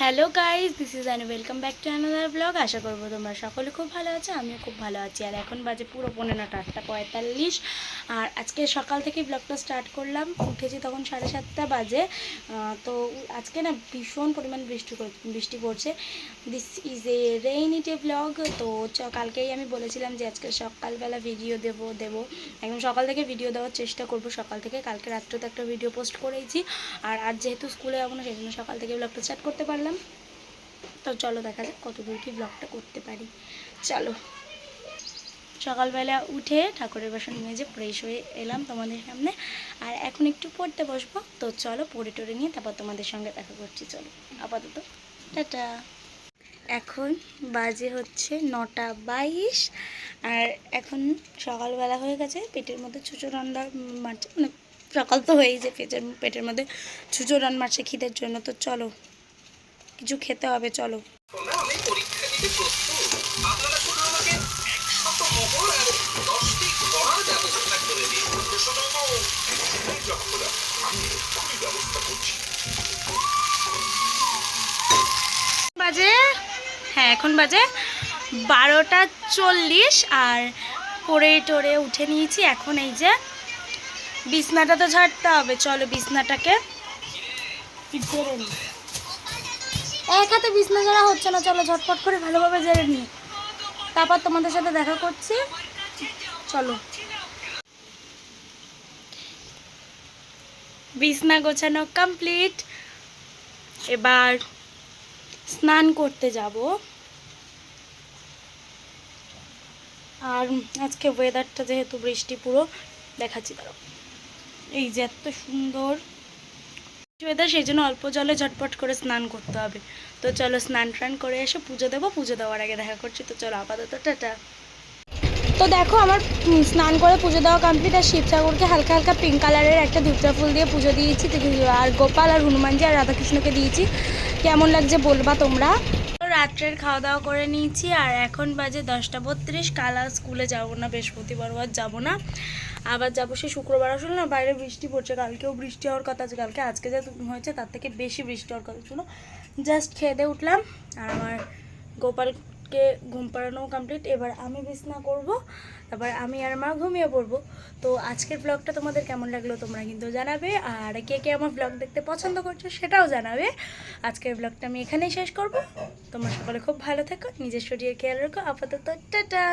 Hello guys, this is and welcome back to another blog. আশা করবো তোমরা সকলে খুব ভালো আছো, আমিও খুব ভালো আছি। আর এখন বাজে পুরো 8:45। আর আজকে সকাল থেকে ব্লগটা স্টার্ট করলাম, উঠেছি তখন 7:30 বাজে। তো আজকে না ভীষণ পরিমাণ বৃষ্টি পড়ছে। This is a rainy day blog. তো কালকেই আমি বলেছিলাম যে আজকে সকালবেলা ভিডিও দেবো একদম সকাল থেকে ভিডিও দেওয়ার চেষ্টা করব। সকাল থেকে কালকে রাত্রে তো একটা ভিডিও পোস্ট করেইছি। আর আজ যেহেতু স্কুলে যাবো না, সেই জন্য সকাল থেকে ব্লগটা স্টার্ট করতে পারলাম। তো চলো দেখা যাক কত দূর কি ব্লগটা করতে পারি। চলো, সকালবেলা উঠে ঠাকুরের বাসন মেজে ফ্রেশ হয়ে এলাম তোমাদের সামনে। আর এখন একটু পড়তে বসবো। তো চলো পড়ে টড়ে নিয়ে তারপর তোমাদের সঙ্গে দেখা করছি। চলো আপাতত টাটা। এখন বাজে হচ্ছে 9:22। আর এখন সকালবেলা হয়ে গেছে, পেটের মধ্যে ছুঁচো রান্না মারছে, মানে সকাল তো হয়েই যে পেটের মধ্যে ছুঁচো রান মারছে খিদের জন্য। তো চলো কিছু খেতে হবে, চলো। বাজে এখন বাজে 12:40। আর পড়ে টরে উঠে নিয়েছি। এখন এই যে বিছনাটা তো ঝাড়তে হবে, চলো বিছনাটাকে ঝেড়ে নিই। এক হাতে বিছনা ঝাড়া হচ্ছে না, চলো ঝটপট করে ভালোভাবে ঝেড়ে নিই, তারপর তোমাদের সাথে দেখা করছি। চলো, বিছনা গোছানো কমপ্লিট। এবার স্নান করতে যাব। আর আজকে ওয়েদারটা যেহেতু বৃষ্টি পুরো দেখাচ্ছি, তারও এই যে এত সুন্দর ওয়েদার, সেই জন্য অল্প জলে ঝটপট করে স্নান করতে হবে। তো চলো স্নান টান করে এসে পুজো দেবো, পুজো দেওয়ার আগে দেখা করছি। তো চলো আপাতত টাটা। তো দেখো আমার স্নান করে পুজো দেওয়া কমপ্লিট। আর শিব ঠাকুরকে হালকা হালকা পিঙ্ক কালারের একটা দুবটা ফুল দিয়ে পুজো দিয়েছি। আর গোপাল আর হনুমানজি আর রাধাকৃষ্ণকে দিয়েছি। কেমন লাগছে বলবা তোমরা। রাত্রের খাওয়া দাওয়া করে নিয়েছি। আর এখন বাজে 10:32। কাল আর স্কুলে যাবো না, বৃহস্পতিবার আর যাবো না, আবার যাবো সে শুক্রবার। আসলে না বাইরে বৃষ্টি পড়ছে, কালকেও বৃষ্টি হওয়ার কথা আছে। আজকে যা হয়েছে তার থেকে বেশি বৃষ্টি হওয়ার কথা ছিল। জাস্ট খেয়ে দিয়ে উঠলাম। আর আমার গোপালকে ঘুম পাড়ানোও কমপ্লিট। এবার আমি বিছনা করব, তারপর আমি আর মা ঘুমিয়ে পড়বো। তো আজকের ব্লগটা তোমাদের কেমন লাগলো তোমরা কিন্তু জানাবে। আর কে কে আমার ব্লগ দেখতে পছন্দ করছো সেটাও জানাবে। আজকের ব্লগটা আমি এখানেই শেষ করব। তোমরা সকলে খুব ভালো থেকো, নিজের শরীরের খেয়াল রাখো। আপাতত টাটা।